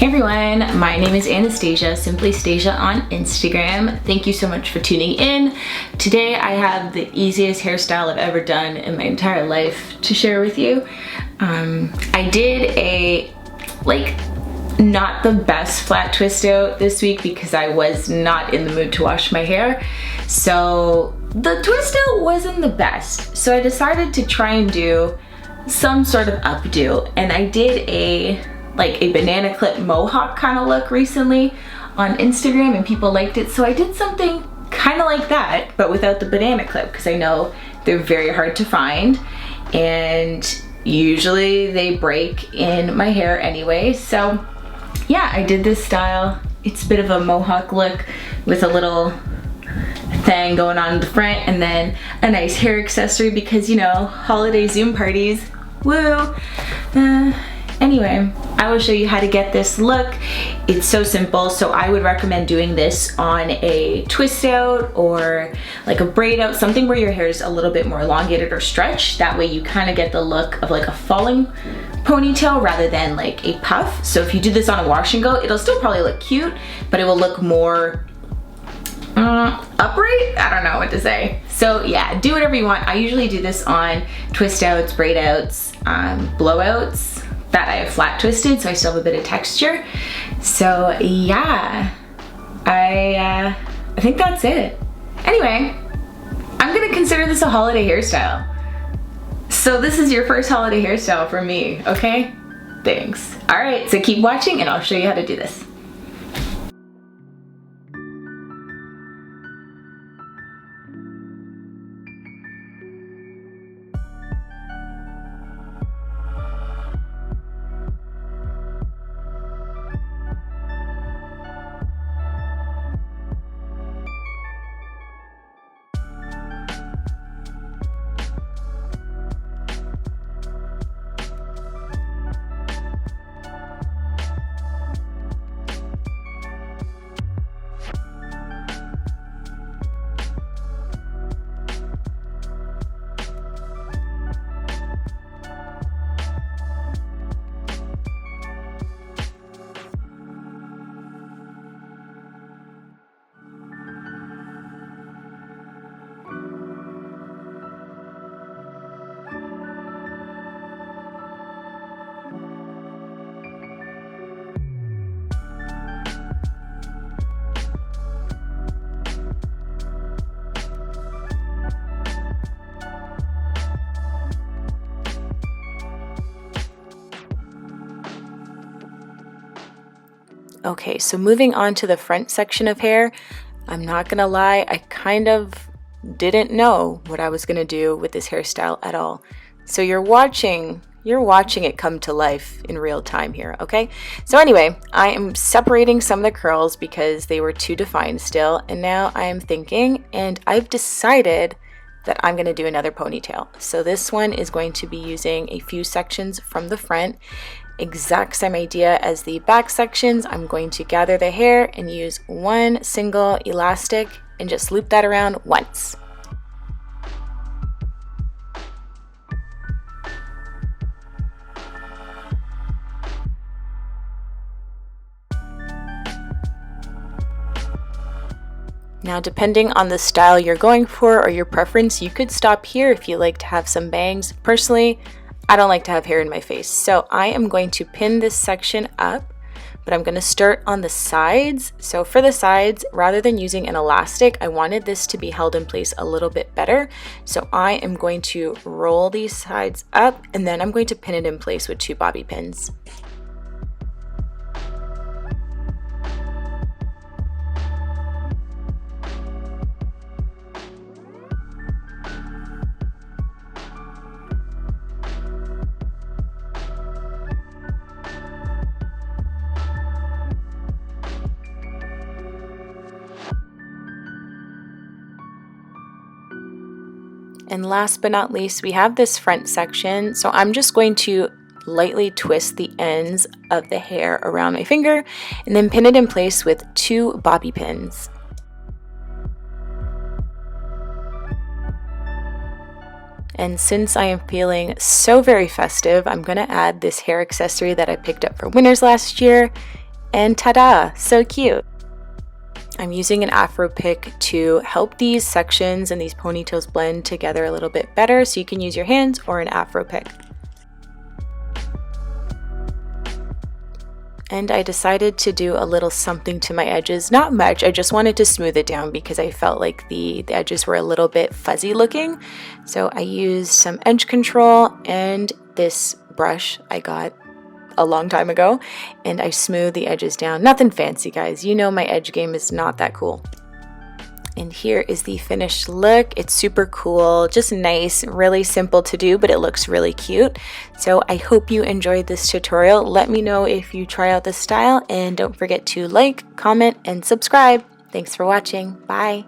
Hey everyone, my name is Anastasia, simply Stasia on Instagram. Thank you so much for tuning in. Today I have the easiest hairstyle I've ever done in my entire life to share with you. I did a, not the best flat twist out this week because I was not in the mood to wash my hair. So the twist out wasn't the best. So I decided to try and do some sort of updo, and I did a banana clip mohawk kind of look recently on Instagram and people liked it, so I did something kind of like that but without the banana clip because I know they're very hard to find and usually they break in my hair anyway. So yeah, I did this style. It's a bit of a mohawk look with a little thing going on in the front and then a nice hair accessory because, you know, holiday Zoom parties, woo. Anyway, I will show you how to get this look. It's so simple, so I would recommend doing this on a twist out or like a braid out, something where your hair is a little bit more elongated or stretched. That way you kind of get the look of like a falling ponytail rather than like a puff. So if you do this on a wash and go, it'll still probably look cute, but it will look more upright. I don't know what to say. So yeah, do whatever you want. I usually do this on twist outs, braid outs, blowouts that I have flat twisted, so I still have a bit of texture. So yeah, I think that's it. Anyway, I'm gonna consider this a holiday hairstyle. So this is your first holiday hairstyle from me, okay? Thanks. All right, so keep watching and I'll show you how to do this. Okay, so moving on to the front section of hair, I'm not gonna lie, I kind of didn't know what I was gonna do with this hairstyle at all. So you're watching it come to life in real time here, okay? So anyway, I am separating some of the curls because they were too defined still, and now I am thinking, and I've decided that I'm gonna do another ponytail. So this one is going to be using a few sections from the front. Exact same idea as the back sections. I'm going to gather the hair and use one single elastic and just loop that around once. Now, depending on the style you're going for or your preference, you could stop here if you like to have some bangs. Personally, I don't like to have hair in my face, so I am going to pin this section up, but I'm going to start on the sides. So for the sides, rather than using an elastic, I wanted this to be held in place a little bit better. So I am going to roll these sides up, and then I'm going to pin it in place with 2 bobby pins. And last but not least, we have this front section. So I'm just going to lightly twist the ends of the hair around my finger and then pin it in place with 2 bobby pins. And since I am feeling so very festive, I'm going to add this hair accessory that I picked up for winners last year. and ta-da, so cute. I'm using an afro pick to help these sections and these ponytails blend together a little bit better, so you can use your hands or an afro pick. And I decided to do a little something to my edges. Not much, I just wanted to smooth it down because I felt like the edges were a little bit fuzzy looking. So I used some edge control and this brush I got a long time ago, and I smoothed the edges down. Nothing fancy, guys. You know my edge game is not that cool. And here is the finished look. It's super cool, just nice, really simple to do, but it looks really cute. So I hope you enjoyed this tutorial. Let me know if you try out this style, and don't forget to like, comment, and subscribe. Thanks for watching. Bye.